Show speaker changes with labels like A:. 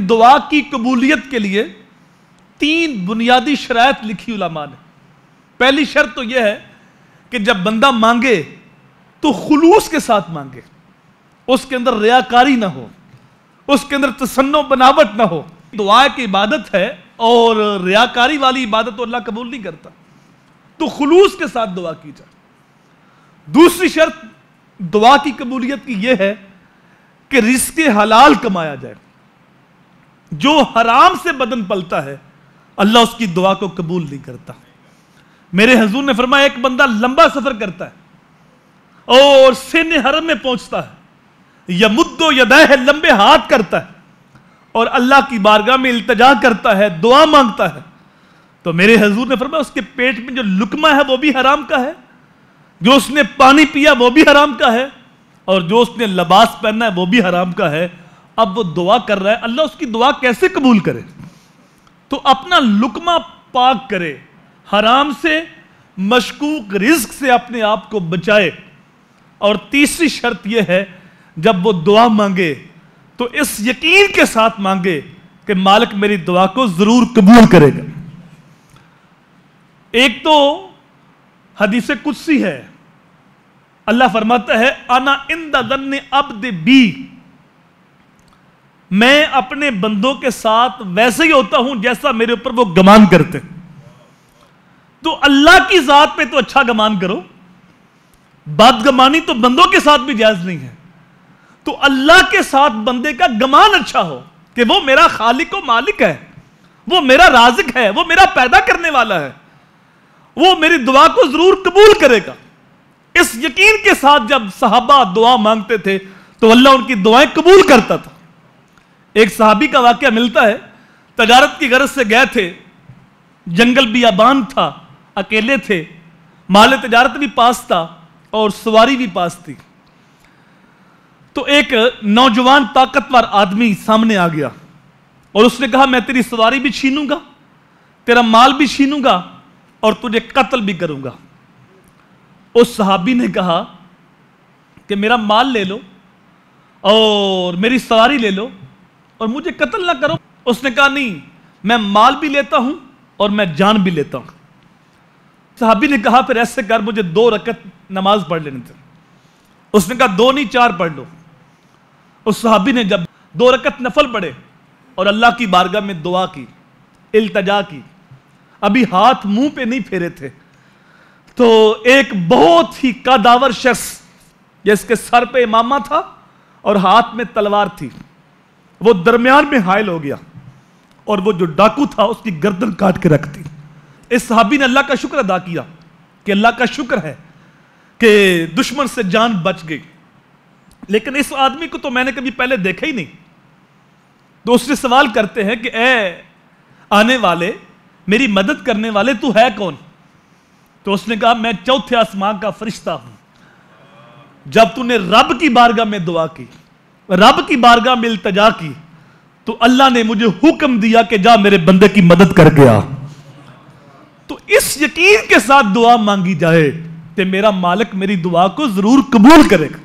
A: دعا کی قبولیت کے لیے 3 بنیادی شرائط لکھی علماء نے۔ پہلی شرط تو یہ ہے کہ جب بندہ مانگے تو خلوص کے ساتھ مانگے، اس کے اندر ریاکاری نہ ہو، اس کے اندر تصنع بناوٹ نہ ہو۔ دعا ایک عبادت ہے اور ریاکاری والی عبادت تو اللہ قبول نہیں کرتا، تو خلوص کے ساتھ دعا کی جائے۔ دوسری شرط دعا کی قبولیت کی یہ ہے کہ رزق حلال کمایا جائے۔ جو حرام سے بدن پلتا ہے اللہ اس کی دعا کو قبول نہیں کرتا۔ میرے حضور نے فرمایا ایک بندہ لمبا سفر کرتا ہے اور سن حرم میں پہنچتا ہے، یمد یدیہ لمبے ہاتھ کرتا ہے اور اللہ کی بارگاہ میں التجا کرتا ہے، دعا مانگتا ہے، تو میرے حضور نے فرمایا اس کے پیٹ میں جو لقمہ ہے وہ بھی حرام کا ہے، جو اس نے پانی پیا وہ بھی حرام کا ہے، اور جو اس نے لباس پہنا ہے وہ بھی حرام کا ہے۔ اب وہ دعا کر رہا ہے، اللہ اس کی دعا کیسے قبول کرے؟ تو اپنا لقمہ پاک کرے، حرام سے، مشکوک رزق سے اپنے آپ کو بچائے۔ اور تیسری شرط یہ ہے جب وہ دعا مانگے تو اس یقین کے ساتھ مانگے کہ مالک میری دعا کو ضرور قبول کرے گا۔ ایک تو حدیث قدسی ہے، اللہ فرماتا ہے انا عند ظن عبد بی، میں اپنے بندوں کے ساتھ ویسے ہی ہوتا ہوں جیسا میرے اوپر وہ گمان کرتے۔ تو اللہ کی ذات پہ تو اچھا گمان کرو، بدگمانی تو بندوں کے ساتھ بھی جائز نہیں ہے۔ تو اللہ کے ساتھ بندے کا گمان اچھا ہو کہ وہ میرا خالق و مالک ہے، وہ میرا رازق ہے، وہ میرا پیدا کرنے والا ہے، وہ میری دعا کو ضرور قبول کرے گا۔ اس یقین کے ساتھ جب صحابہ دعا مانگتے تھے تو اللہ ان کی دعائیں قبول کرتا تھا۔ ایک صحابی کا واقعہ ملتا ہے، تجارت کی غرض سے گئے تھے، جنگل بیابان تھا، اکیلے تھے، مال تجارت بھی پاس تھا اور سواری بھی پاس تھی۔ تو ایک نوجوان طاقتور آدمی سامنے آ گیا اور اس نے کہا میں تیری سواری بھی چھینوں گا، تیرا مال بھی چھینوں گا اور تجھے قتل بھی کروں گا۔ اس صحابی نے کہا کہ میرا مال لے لو اور میری سواری لے لو اور مجھے قتل نہ کرو۔ اس نے کہا نہیں، میں مال بھی لیتا ہوں اور میں جان بھی لیتا ہوں۔ صحابی نے کہا پھر ایسے کر، مجھے 2 رکعت نماز پڑھ لینے تھے۔ اس نے کہا 2 نہیں 4 پڑھ لو۔ اس صحابی نے جب 2 رکعت نفل پڑھے اور اللہ کی بارگاہ میں دعا کی، التجا کی، ابھی ہاتھ منہ پہ نہیں پھیرے تھے تو ایک بہت ہی قداور شخص جس کے سر پہ امامہ تھا اور ہاتھ میں تلوار تھی، وہ درمیان میں حائل ہو گیا اور وہ جو ڈاکو تھا اس کی گردن کاٹ کے رکھ دی۔ اس صحابی نے اللہ کا شکر ادا کیا کہ اللہ کا شکر ہے کہ دشمن سے جان بچ گئی، لیکن اس آدمی کو تو میں نے کبھی پہلے دیکھا ہی نہیں۔ تو اس سے سوال کرتے ہیں کہ اے آنے والے، میری مدد کرنے والے، تو ہے کون؟ تو اس نے کہا میں 4تھے آسمان کا فرشتہ ہوں۔ جب تو نے رب کی بارگاہ میں دعا کی، رب کی بارگاہ میں التجا کی، تو اللہ نے مجھے حکم دیا کہ جا میرے بندے کی مدد کر کے آ۔ تو اس یقین کے ساتھ دعا مانگی جائے کہ میرا مالک میری دعا کو ضرور قبول کرے گا۔